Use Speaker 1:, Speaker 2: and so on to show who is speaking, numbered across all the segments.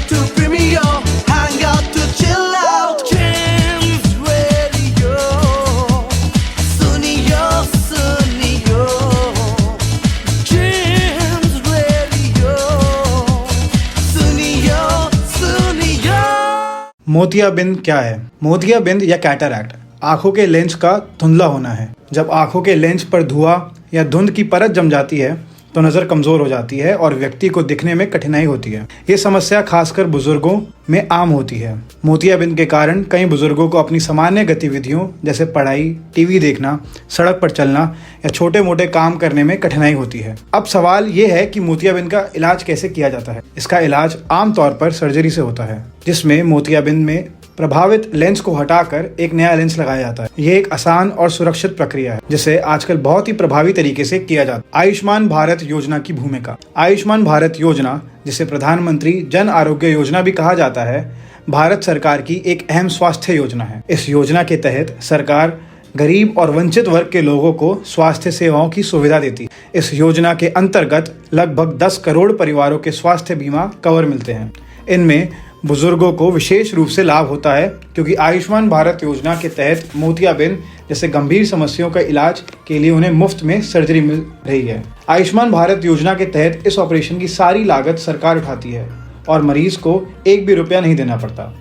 Speaker 1: to Premiere, hang out to chill out. James Radio, सुनियो सुनियो, James Radio, सुनियो सुनियो।
Speaker 2: मोतियाबिंद क्या है? मोतियाबिंद या कैटरैक्ट आंखों के लेंस का धुंधला होना है। जब आंखों के लेंस पर धुआं या धुंध की परत जम जाती है तो नज़र कमज़ोर हो जाती है और व्यक्ति को दिखने में कठिनाई होती है। ये समस्या खासकर बुजुर्गों में आम होती है। मोतियाबिंद के कारण कई बुजुर्गों को अपनी सामान्य गतिविधियों जैसे पढ़ाई, टीवी देखना, सड़क पर चलना या छोटे मोटे काम करने में कठिनाई होती है। अब सवाल ये है कि मोतियाबिंद का इलाज कैसे किया जाता है। इसका इलाज आमतौर पर सर्जरी से होता है, जिसमें मोतियाबिंद में प्रभावित लेंस को हटाकर एक नया लेंस लगाया जाता है। यह एक आसान और सुरक्षित प्रक्रिया है जिसे आजकल बहुत ही प्रभावी तरीके से किया जाता है। आयुष्मान भारत योजना की भूमिका। आयुष्मान भारत योजना, जिसे प्रधानमंत्री जन आरोग्य योजना भी कहा जाता है, भारत सरकार की एक अहम स्वास्थ्य योजना है। इस योजना के तहत सरकार गरीब और वंचित वर्ग के लोगों को स्वास्थ्य सेवाओं की सुविधा देती है। इस योजना के अंतर्गत लगभग 10 करोड़ परिवारों के स्वास्थ्य बीमा कवर मिलते हैं। इनमें बुजुर्गों को विशेष रूप से लाभ होता है क्योंकि आयुष्मान भारत योजना के तहत मोतियाबिंद जैसे गंभीर समस्याओं का इलाज के लिए उन्हें मुफ्त में सर्जरी मिल रही है। आयुष्मान भारत योजना के तहत इस ऑपरेशन की सारी लागत सरकार उठाती है और मरीज को एक भी रुपया नहीं देना पड़ता।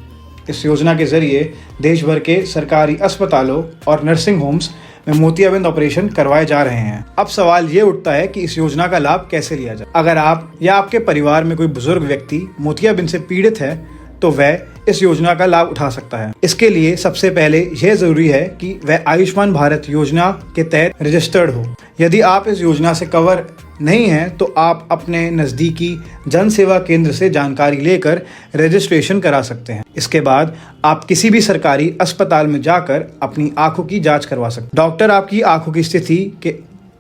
Speaker 2: इस योजना के जरिए देश भर के सरकारी अस्पतालों और नर्सिंग होम्स में मोतियाबिंद ऑपरेशन करवाए जा रहे हैं। अब सवाल ये उठता है कि इस योजना का लाभ कैसे लिया जाए। अगर आप या आपके परिवार में कोई बुजुर्ग व्यक्ति मोतियाबिंद से पीड़ित है तो वह इस योजना का लाभ उठा सकता है। इसके लिए सबसे पहले यह जरूरी है कि वह आयुष्मान भारत योजना के तहत रजिस्टर्ड हो। यदि आप इस योजना से कवर नहीं हैं तो आप अपने नज़दीकी जन सेवा केंद्र से जानकारी लेकर रजिस्ट्रेशन करा सकते हैं। इसके बाद आप किसी भी सरकारी अस्पताल में जाकर अपनी आंखों की जांच करवा सकते हैं। डॉक्टर आपकी आंखों की स्थिति के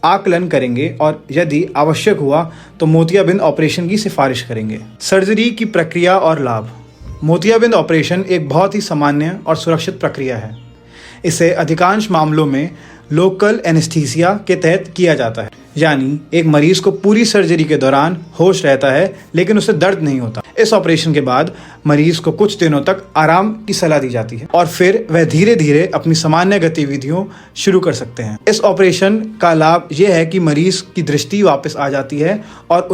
Speaker 2: आकलन करेंगे और यदि आवश्यक हुआ तो मोतियाबिंद ऑपरेशन की सिफारिश करेंगे। सर्जरी की प्रक्रिया और लाभ। मोतियाबिंद ऑपरेशन एक बहुत ही सामान्य और सुरक्षित प्रक्रिया है। इसे अधिकांश मामलों में लोकल एनेस्थीसिया के तहत किया जाता है, यानी एक मरीज को पूरी सर्जरी के दौरान होश रहता है लेकिन उसे दर्द नहीं होता। इस ऑपरेशन के बाद मरीज को कुछ दिनों तक आराम की सलाह दी जाती है और फिर वह धीरे धीरे अपनी सामान्य गतिविधियों शुरू कर सकते हैं। इस ऑपरेशन का लाभ यह है कि मरीज की दृष्टि वापस आ जाती है और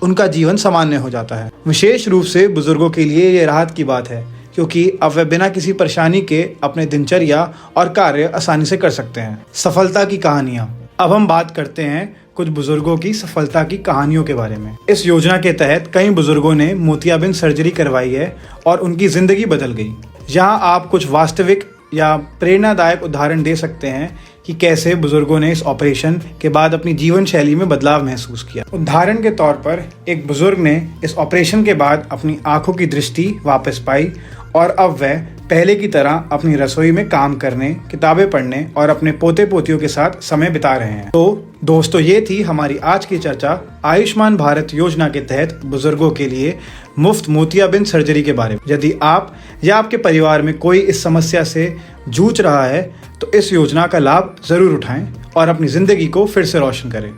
Speaker 2: उनका जीवन सामान्य हो जाता है। विशेष रूप से बुजुर्गों के लिए ये राहत की बात है क्योंकि अब वे बिना किसी परेशानी के अपने दिनचर्या और कार्य आसानी से कर सकते हैं। सफलता की कहानियाँ। अब हम बात करते हैं कुछ बुजुर्गों की सफलता की कहानियों के बारे में। इस योजना के तहत कई बुजुर्गों ने मोतियाबिंद सर्जरी करवाई है और उनकी जिंदगी बदल गई। यहाँ आप कुछ वास्तविक या प्रेरणादायक उदाहरण दे सकते हैं कि कैसे बुजुर्गों ने इस ऑपरेशन के बाद अपनी जीवन शैली में बदलाव महसूस किया। उदाहरण के तौर पर एक बुजुर्ग ने इस ऑपरेशन के बाद अपनी आंखों की दृष्टि वापस पाई और अब वह पहले की तरह अपनी रसोई में काम करने, किताबें पढ़ने और अपने पोते पोतियों के साथ समय बिता रहे हैं। तो दोस्तों, ये थी हमारी आज की चर्चा आयुष्मान भारत योजना के तहत बुजुर्गों के लिए मुफ्त मोतियाबिंद सर्जरी के बारे में। यदि आप या आपके परिवार में कोई इस समस्या से जूझ रहा है तो इस योजना का लाभ जरूर उठाएं और अपनी जिंदगी को फिर से रोशन करें।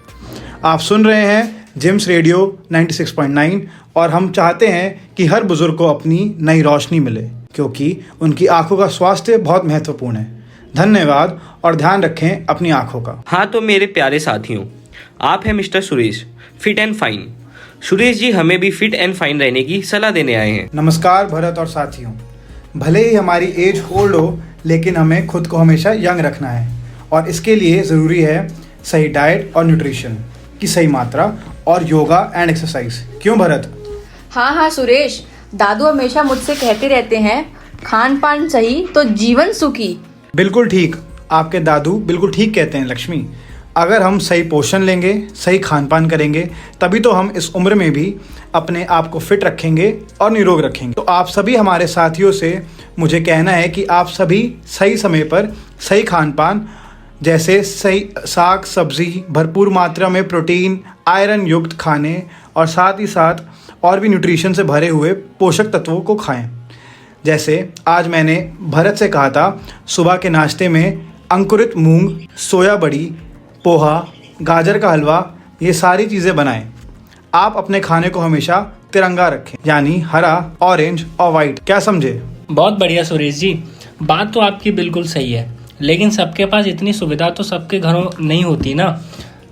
Speaker 2: आप सुन रहे हैं जिम्स रेडियो 96.9 और हम चाहते हैं कि हर बुजुर्ग को अपनी नई रोशनी मिले क्योंकि उनकी आंखों का स्वास्थ्य बहुत महत्वपूर्ण है। धन्यवाद और ध्यान रखें अपनी आंखों का।
Speaker 3: हाँ, तो मेरे प्यारे साथियों, आप हैं mister Suresh, fit and fine. Suresh ji हमें भी फिट एंड फाइन रहने की सलाह देने आए हैं।
Speaker 2: नमस्कार भरत और साथियों। भले ही हमारी एज ओल्ड हो लेकिन हमें खुद को हमेशा यंग रखना है और इसके लिए ज़रूरी है सही डाइट और न्यूट्रिशन की सही मात्रा और योगा एंड एक्सरसाइज। क्यों भरत?
Speaker 4: हाँ सुरेश, दादू हमेशा मुझसे कहते रहते हैं खान पान सही तो जीवन सुखी।
Speaker 2: बिल्कुल ठीक, आपके दादू बिल्कुल ठीक कहते हैं लक्ष्मी। अगर हम सही पोषण लेंगे, सही खान पान करेंगे तभी तो हम इस उम्र में भी अपने आप को फिट रखेंगे और निरोग रखेंगे। तो आप सभी हमारे साथियों से मुझे कहना है कि आप सभी सही समय पर सही खान पान जैसे सही साग सब्जी, भरपूर मात्रा में प्रोटीन, आयरन युक्त खाने और साथ ही साथ और भी न्यूट्रिशन से भरे हुए पोषक तत्वों को खाएं। जैसे आज मैंने भरत से कहा था सुबह के नाश्ते में अंकुरित मूंग, सोया बड़ी, पोहा, गाजर का हलवा, ये सारी चीज़ें बनाएं। आप अपने खाने को हमेशा तिरंगा रखें, यानी हरा, ऑरेंज और व्हाइट। क्या समझे?
Speaker 5: बहुत बढ़िया सुरेश जी, बात तो आपकी बिल्कुल सही है, लेकिन सबके पास इतनी सुविधा तो सबके घरों नहीं होती ना।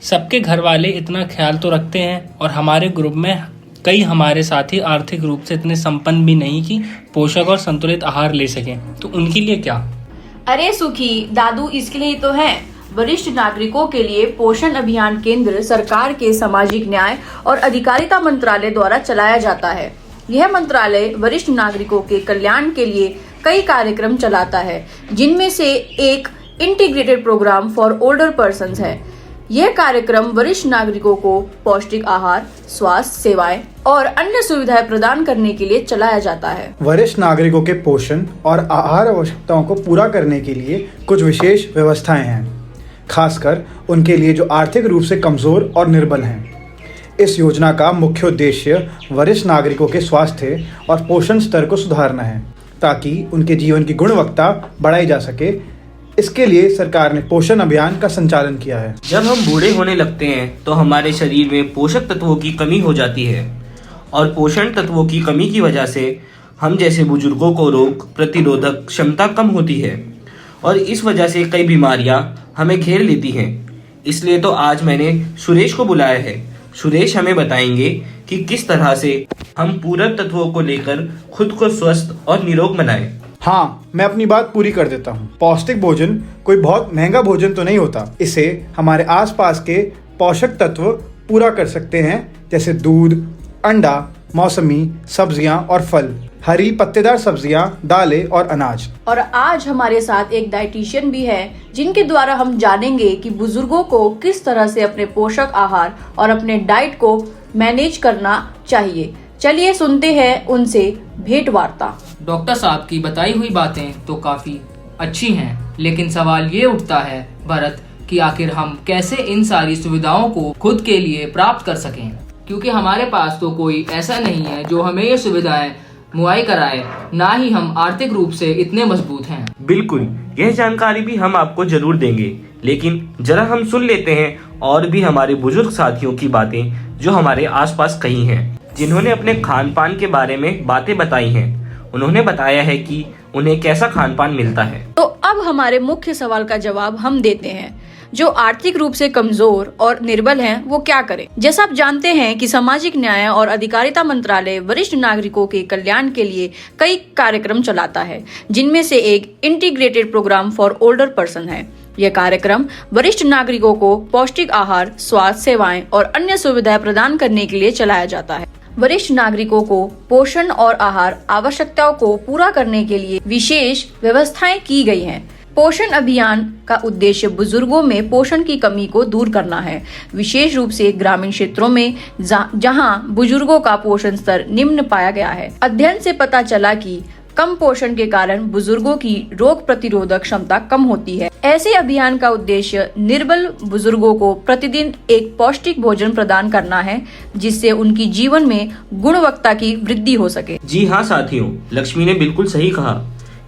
Speaker 5: सबके घर वाले इतना ख्याल तो रखते हैं, और हमारे ग्रुप में कई हमारे साथी आर्थिक रूप से इतने संपन्न भी नहीं कि पोषक और संतुलित आहार ले सकें, तो उनके लिए क्या?
Speaker 4: अरे सुखी, दादू इसके लिए तो है। वरिष्ठ नागरिकों के लिए पोषण अभियान केंद्र सरकार के सामाजिक न्याय और अधिकारिता मंत्रालय द्वारा चलाया जाता है। यह मंत्रालय वरिष्ठ नागरिकों के कल्याण के लिए कई कार्यक्रम चलाता है, जिनमें से एक integrated programme for older persons है। यह कार्यक्रम वरिष्ठ नागरिकों को पौष्टिक आहार, स्वास्थ्य सेवाएं और अन्य सुविधाएं प्रदान करने के लिए चलाया जाता है।
Speaker 2: वरिष्ठ नागरिकों के पोषण और आहार आवश्यकताओं को पूरा करने के लिए कुछ विशेष व्यवस्थाएं हैं, खासकर उनके लिए जो आर्थिक रूप से कमजोर और निर्बल हैं। इस योजना का मुख्य उद्देश्य वरिष्ठ नागरिकों के स्वास्थ्य और पोषण स्तर को सुधारना है, ताकि उनके जीवन की गुणवत्ता बढ़ाई जा सके। इसके लिए सरकार ने पोषण अभियान का संचालन किया है।
Speaker 3: जब हम बूढ़े होने लगते हैं तो हमारे शरीर में पोषक तत्वों की कमी हो जाती है, और पोषण तत्वों की कमी की वजह से हम जैसे बुजुर्गों को रोग प्रतिरोधक क्षमता कम होती है, और इस वजह से कई बीमारियां हमें घेर लेती हैं। इसलिए तो आज मैंने सुरेश को बुलाया है। सुरेश हमें बताएंगे कि किस तरह से हम पूरक तत्वों को लेकर खुद को स्वस्थ और निरोग बनाएं।
Speaker 2: हाँ, मैं अपनी बात पूरी कर देता हूँ। पौष्टिक भोजन कोई बहुत महंगा भोजन तो नहीं होता। इसे हमारे आसपास के पोषक तत्व पूरा कर सकते हैं, जैसे दूध, अंडा, मौसमी सब्जियां और फल, हरी पत्तेदार सब्जियां, दालें और अनाज।
Speaker 4: और आज हमारे साथ एक डाइटिशियन भी है, जिनके द्वारा हम जानेंगे कि बुजुर्गों को किस तरह से अपने पोषक आहार और अपने डाइट को मैनेज करना चाहिए। चलिए सुनते हैं उनसे भेंट वार्ता।
Speaker 6: डॉक्टर साहब की बताई हुई बातें तो काफी अच्छी हैं, लेकिन सवाल ये उठता है भरत कि आखिर हम कैसे इन सारी सुविधाओं को खुद के लिए प्राप्त कर सकें, क्योंकि हमारे पास तो कोई ऐसा नहीं है जो हमें ये सुविधाएं मुहैया कराए, ना ही हम आर्थिक रूप से इतने मजबूत हैं।
Speaker 3: बिल्कुल, यह जानकारी भी हम आपको जरूर देंगे, लेकिन जरा हम सुन लेते हैं और भी हमारे बुजुर्ग साथियों की बातें जो हमारे आसपास कही हैं, जिन्होंने अपने खान पान के बारे में बातें बताई हैं। उन्होंने बताया है कि उन्हें कैसा खान पान मिलता है।
Speaker 4: तो अब हमारे मुख्य सवाल का जवाब हम देते हैं। जो आर्थिक रूप से कमजोर और निर्बल हैं, वो क्या करें? जैसा आप जानते हैं कि सामाजिक न्याय और अधिकारिता मंत्रालय वरिष्ठ नागरिकों के कल्याण के लिए कई कार्यक्रम चलाता है, जिनमें से एक integrated programme for older person है। यह कार्यक्रम वरिष्ठ नागरिकों को पौष्टिक आहार, स्वास्थ्य सेवाएं और अन्य सुविधाएं प्रदान करने के लिए चलाया जाता है। वरिष्ठ नागरिकों को पोषण और आहार आवश्यकताओं को पूरा करने के लिए विशेष व्यवस्थाएं की गई हैं। पोषण अभियान का उद्देश्य बुजुर्गों में पोषण की कमी को दूर करना है, विशेष रूप से ग्रामीण क्षेत्रों में जहां बुजुर्गों का पोषण स्तर निम्न पाया गया है। अध्ययन से पता चला कि कम पोषण के कारण बुजुर्गों की रोग प्रतिरोधक क्षमता कम होती है। ऐसे अभियान का उद्देश्य निर्बल बुजुर्गों को प्रतिदिन एक पौष्टिक भोजन प्रदान करना है, जिससे उनकी जीवन में गुणवत्ता की वृद्धि हो सके।
Speaker 3: जी हाँ साथियों, लक्ष्मी ने बिल्कुल सही कहा।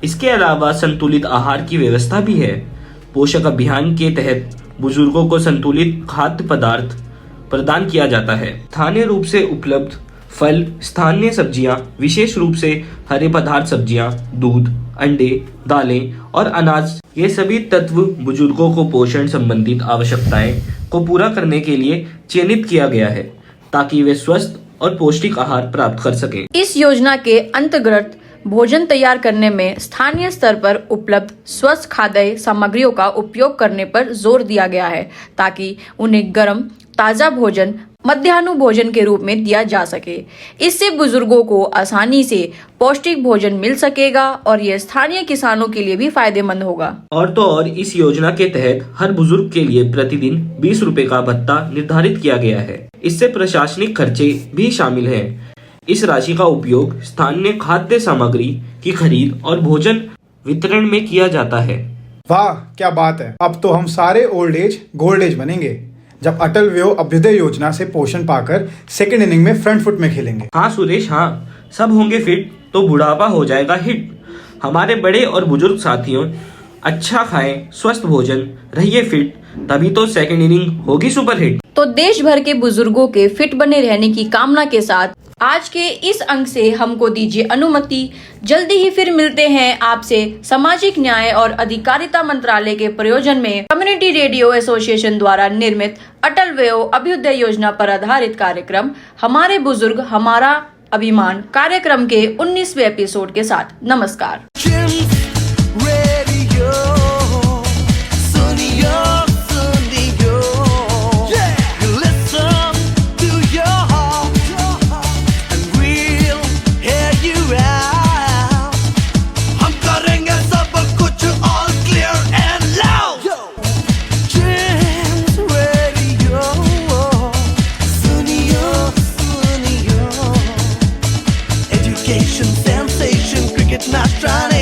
Speaker 3: इसके अलावा संतुलित आहार की व्यवस्था भी है। पोषक अभियान के तहत बुजुर्गों को संतुलित खाद्य पदार्थ प्रदान किया जाता है। स्थानीय रूप से उपलब्ध फल, स्थानीय सब्जियां, विशेष रूप से हरे पदार्थ सब्जियां, दूध, अंडे, दालें और अनाज, ये सभी तत्व बुजुर्गों को पोषण संबंधित आवश्यकताएं को पूरा करने के लिए चयनित किया गया है, ताकि वे स्वस्थ और पौष्टिक आहार प्राप्त कर सकें।
Speaker 4: इस योजना के अंतर्गत भोजन तैयार करने में स्थानीय स्तर पर उपलब्ध स्वस्थ खाद्य सामग्रियों का उपयोग करने पर जोर दिया गया है, ताकि उन्हें गर्म ताजा भोजन मध्याह्न भोजन के रूप में दिया जा सके। इससे बुजुर्गों को आसानी से पौष्टिक भोजन मिल सकेगा और यह स्थानीय किसानों के लिए भी फायदेमंद होगा।
Speaker 3: और तो और इस योजना के तहत हर बुजुर्ग के लिए प्रतिदिन 20 रुपए का भत्ता निर्धारित किया गया है। इससे प्रशासनिक खर्चे भी शामिल हैं। इस राशि का उपयोग स्थानीय खाद्य सामग्री की खरीद और भोजन वितरण में किया जाता है।
Speaker 2: वाह, क्या बात है! अब तो हम सारे ओल्ड एज गोल्ड एज बनेंगे, जब अटल व्यय अभ्युदय योजना से पोषण पाकर सेकंड इनिंग में फ्रंट फुट में खेलेंगे।
Speaker 3: हाँ सुरेश, हाँ, सब होंगे फिट तो बुढ़ापा हो जाएगा हिट। हमारे बड़े और बुजुर्ग साथियों, अच्छा खाएं, स्वस्थ भोजन, रहिए फिट, तभी तो सेकंड इनिंग होगी सुपरहिट।
Speaker 4: तो देश भर के बुजुर्गों के फिट बने रहने की कामना के साथ आज के इस अंक से हमको दीजिए अनुमति। जल्दी ही फिर मिलते हैं आपसे सामाजिक न्याय और अधिकारिता मंत्रालय के प्रयोजन में कम्युनिटी रेडियो एसोसिएशन द्वारा निर्मित अटल वयो अभ्युदय योजना पर आधारित कार्यक्रम हमारे बुजुर्ग हमारा अभिमान कार्यक्रम के 19वें एपिसोड के साथ। नमस्कार।
Speaker 1: Jim's Radio. Sunio, Sunio. You listen to your heart, and we'll hear you out. हम करेंगे सब कुछ all clear and loud. Jim's Radio. Sunio, Sunio. Education sensation, cricket match running.